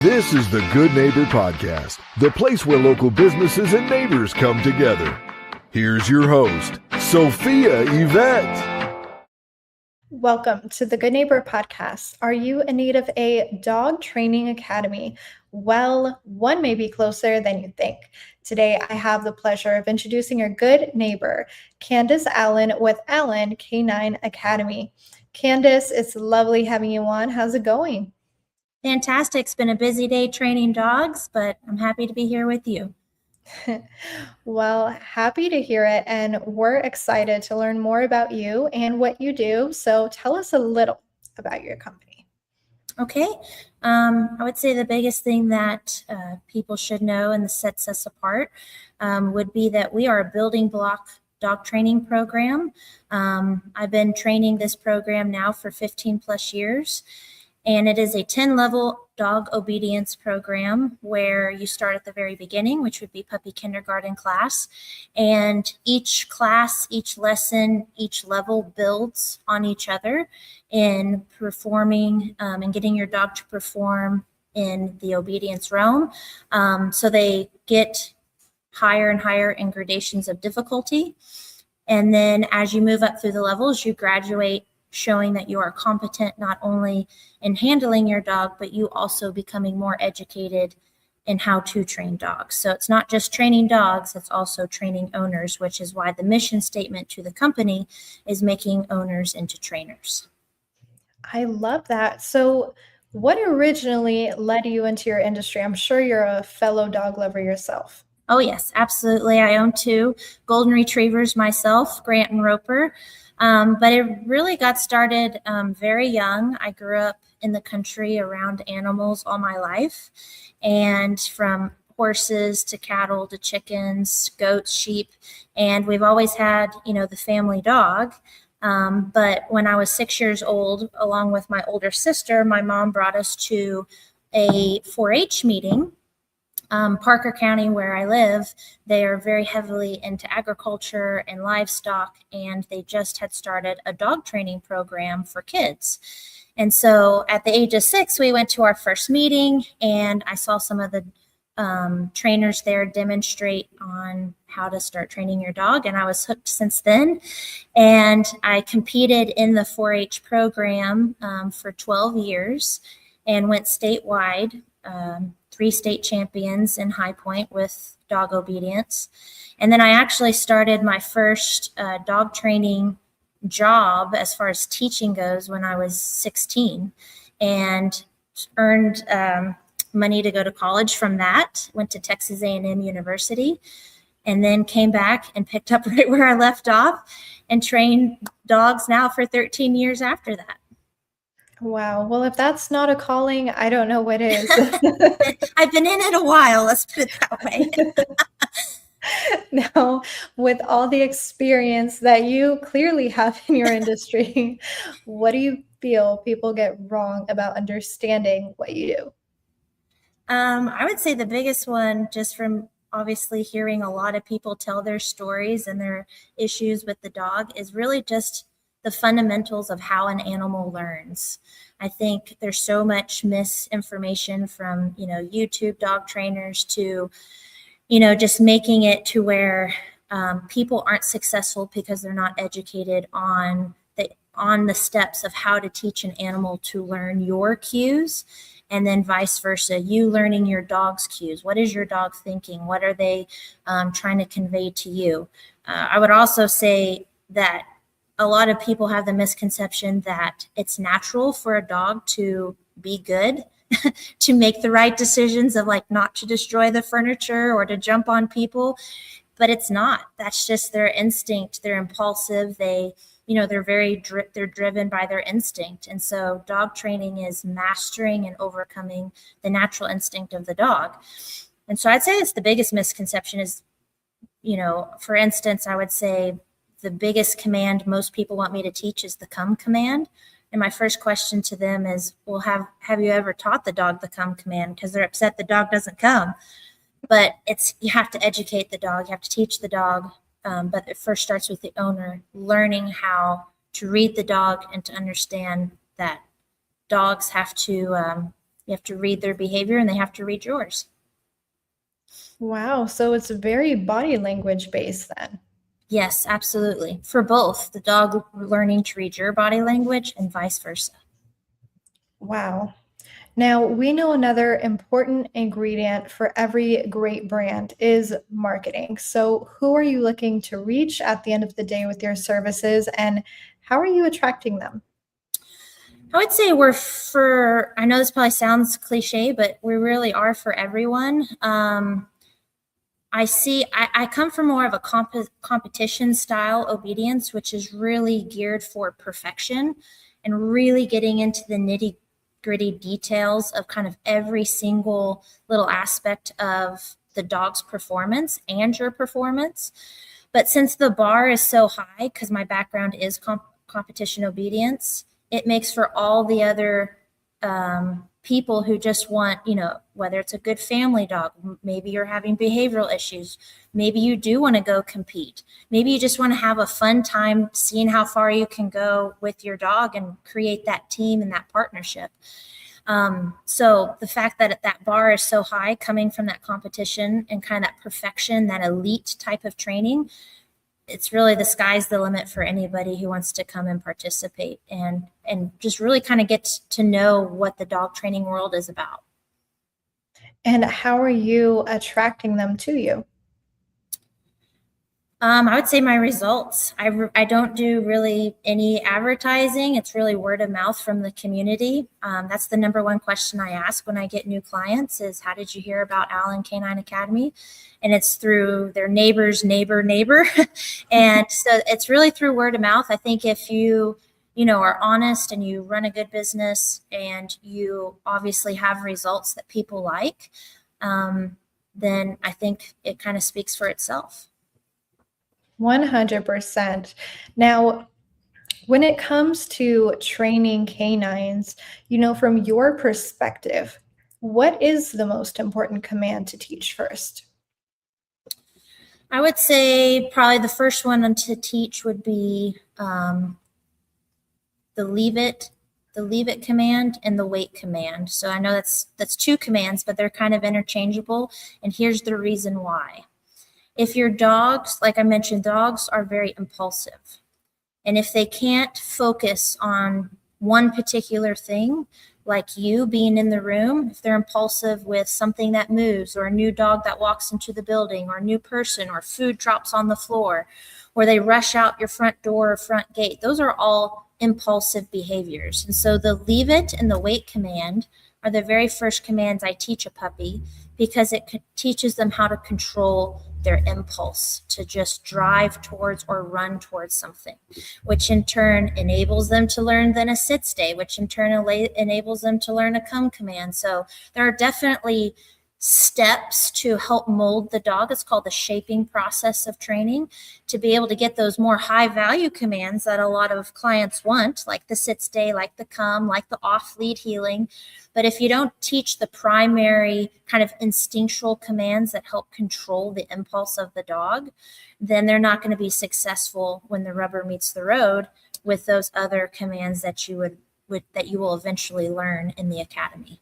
This is the Good Neighbor Podcast, the place where local businesses and neighbors come together. Here's your host, Sophia Yvette. Welcome to the Good Neighbor Podcast. Are you in need of a dog training academy? Well, one may be closer than you think. Today, I have the pleasure of introducing your good neighbor, Candice Allen with Allen K9 Academy. Candice, it's lovely having you on. How's it going? Fantastic. It's been a busy day training dogs, but I'm happy to be here with you. Well, happy to hear it, and we're excited to learn more about you and what you do. So tell us a little about your company. Okay. I would say the biggest thing that people should know and that sets us apart would be that we are a building block dog training program. I've been training this program now for 15 plus years. And it is a 10-level dog obedience program where you start at the very beginning, which would be puppy kindergarten class. And each class, each lesson, each level builds on each other in performing and getting your dog to perform in the obedience realm. So they get higher and higher in gradations of difficulty. And then as you move up through the levels, you graduate showing that you are competent not only in handling your dog, but you also becoming more educated in how to train dogs. So it's not just training dogs, it's also training owners, which is why the mission statement to the company is making owners into trainers. I love that. So what originally led you into your industry? I'm sure you're a fellow dog lover yourself. Oh, yes, absolutely. I own 2 golden retrievers myself, Grant and Roper. But it really got started very young. I grew up in the country around animals all my life, and from horses to cattle to chickens, goats, sheep, and we've always had, the family dog. But when I was 6 years old, along with my older sister, my mom brought us to a 4-H meeting. Parker County, where I live, they are very heavily into agriculture and livestock, and they just had started a dog training program for kids. And so at the age of 6, we went to our first meeting, and I saw some of the trainers there demonstrate on how to start training your dog, and I was hooked since then. And I competed in the 4-H program for 12 years and went statewide. 3 state champions in High Point with dog obedience. And then I actually started my first dog training job as far as teaching goes when I was 16 and earned money to go to college from that, went to Texas A&M University, and then came back and picked up right where I left off and trained dogs now for 13 years after that. Wow. Well, if that's not a calling, I don't know what is. I've been in it a while, let's put it that way. Now, with all the experience that you clearly have in your industry, what do you feel people get wrong about understanding what you do? I would say the biggest one, just from obviously hearing a lot of people tell their stories and their issues with the dog, is really just the fundamentals of how an animal learns. I think there's so much misinformation from, YouTube dog trainers to, just making it to where people aren't successful because they're not educated on the steps of how to teach an animal to learn your cues, and then vice versa, you learning your dog's cues. What is your dog thinking? What are they trying to convey to you? I would also say that a lot of people have the misconception that it's natural for a dog to be good, to make the right decisions of not to destroy the furniture or to jump on people, but it's not. That's just their instinct. They're impulsive. They're driven by their instinct. And so dog training is mastering and overcoming the natural instinct of the dog. And so I'd say it's the biggest misconception is, for instance, I would say the biggest command most people want me to teach is the come command. And my first question to them is, well, have you ever taught the dog the come command? Because they're upset the dog doesn't come. But you have to educate the dog. You have to teach the dog. But it first starts with the owner learning how to read the dog and to understand that dogs have to You have to read their behavior and they have to read yours. Wow. So it's very body language based then. Yes, absolutely. For both the dog learning to read your body language and vice versa. Wow. Now, we know another important ingredient for every great brand is marketing. So, who are you looking to reach at the end of the day with your services, and how are you attracting them? I would say I know this probably sounds cliche, but we really are for everyone. I come from more of a competition style obedience, which is really geared for perfection and really getting into the nitty gritty details of kind of every single little aspect of the dog's performance and your performance. But since the bar is so high, because my background is competition obedience, it makes for all the other people who just want, whether it's a good family dog, maybe you're having behavioral issues, maybe you do want to go compete, maybe you just want to have a fun time seeing how far you can go with your dog and create that team and that partnership. So the fact that that bar is so high coming from that competition and kind of that perfection, that elite type of training, it's really the sky's the limit for anybody who wants to come and participate and just really kind of get to know what the dog training world is about. And how are you attracting them to you? I would say my results. I don't do really any advertising. It's really word of mouth from the community. That's the number one question I ask when I get new clients is, how did you hear about Allen Canine Academy? And it's through their neighbor's neighbor. And so it's really through word of mouth. I think if you are honest and you run a good business and you obviously have results that people like, then I think it kind of speaks for itself. 100%. Now, when it comes to training canines, from your perspective, what is the most important command to teach first? I would say probably the first one to teach would be the leave it command and the wait command. So I know that's two commands, but they're kind of interchangeable. And here's the reason why. If your dogs, like I mentioned, dogs are very impulsive. And if they can't focus on one particular thing, like you being in the room, if they're impulsive with something that moves or a new dog that walks into the building or a new person or food drops on the floor, or they rush out your front door or front gate, those are all impulsive behaviors. And so the leave it and the wait command are the very first commands I teach a puppy because it teaches them how to control their impulse to just drive towards or run towards something, which in turn enables them to learn then a sit stay, which in turn enables them to learn a come command. So there are definitely steps to help mold the dog. It's called the shaping process of training to be able to get those more high value commands that a lot of clients want, like the sit stay, like the come, like the off lead heeling. But if you don't teach the primary kind of instinctual commands that help control the impulse of the dog, then they're not going to be successful when the rubber meets the road with those other commands that you will eventually learn in the academy.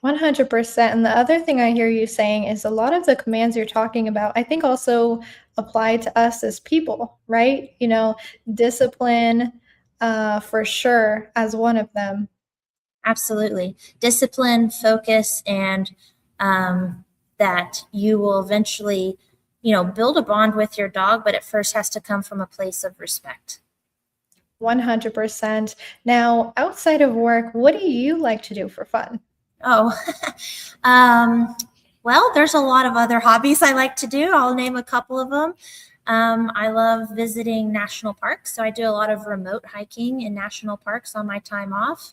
100%. And the other thing I hear you saying is a lot of the commands you're talking about, I think also apply to us as people, right? Discipline for sure as one of them. Absolutely. Discipline, focus, and that you will eventually, build a bond with your dog, but it first has to come from a place of respect. 100%. Now, outside of work, what do you like to do for fun? Oh, well, there's a lot of other hobbies I like to do. I'll name a couple of them. I love visiting national parks. So I do a lot of remote hiking in national parks on my time off.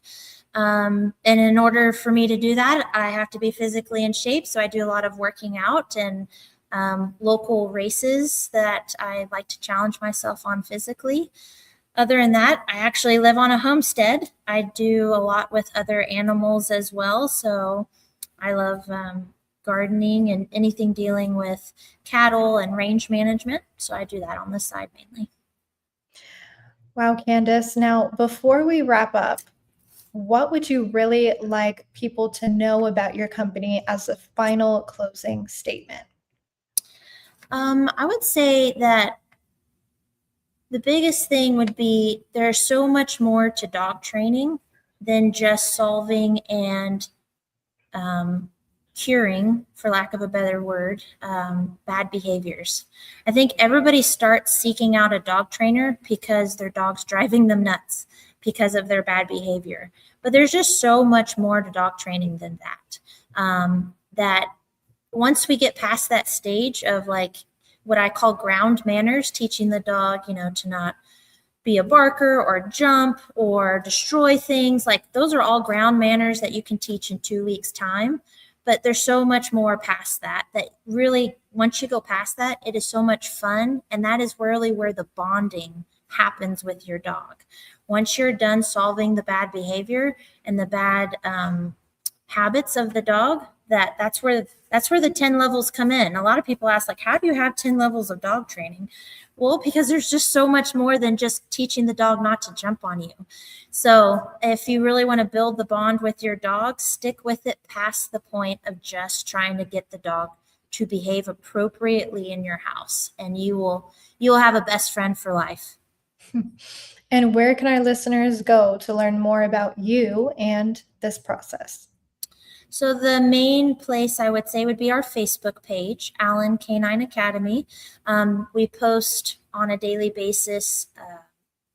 And in order for me to do that, I have to be physically in shape. So I do a lot of working out and local races that I like to challenge myself on physically. Other than that, I actually live on a homestead. I do a lot with other animals as well. So I love gardening and anything dealing with cattle and range management. So I do that on the side mainly. Wow, Candice. Now, before we wrap up, what would you really like people to know about your company as a final closing statement? I would say that the biggest thing would be there's so much more to dog training than just solving and curing, for lack of a better word, bad behaviors. I think everybody starts seeking out a dog trainer because their dog's driving them nuts because of their bad behavior. But there's just so much more to dog training than that. That once we get past that stage of like what I call ground manners, teaching the dog, to not be a barker or jump or destroy things, like those are all ground manners that you can teach in 2 weeks' time. But there's so much more past that really, once you go past that, it is so much fun. And that is really where the bonding happens with your dog. Once you're done solving the bad behavior and the bad habits of the dog, that's where the 10 levels come in. A lot of people ask, like, how do you have 10 levels of dog training? Well, because there's just so much more than just teaching the dog not to jump on you. So if you really want to build the bond with your dog, stick with it past the point of just trying to get the dog to behave appropriately in your house, and you will have a best friend for life. And where can our listeners go to learn more about you and this process? So the main place I would say would be our Facebook page, Allen Canine Academy. We post on a daily basis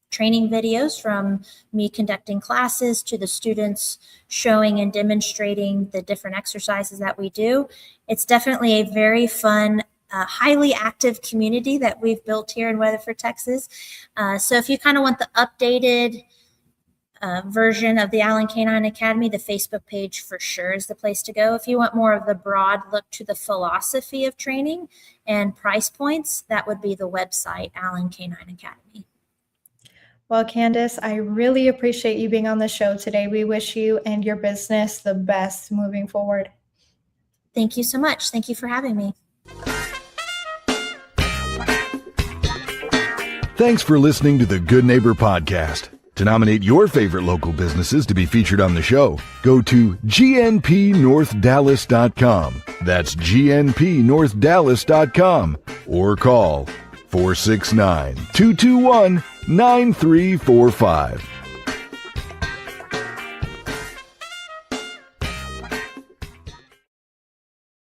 training videos from me conducting classes to the students showing and demonstrating the different exercises that we do. It's definitely a very fun, highly active community that we've built here in Weatherford, Texas. So if you kind of want the updated version of the Allen Canine Academy, the Facebook page for sure is the place to go. If you want more of the broad look to the philosophy of training and price points, that would be the website, Allen Canine Academy. Well, Candice, I really appreciate you being on the show today. We wish you and your business the best moving forward. Thank you so much. Thank you for having me. Thanks for listening to the Good Neighbor Podcast. To nominate your favorite local businesses to be featured on the show, go to gnpnorthdallas.com. That's gnpnorthdallas.com or call 469-221-9345.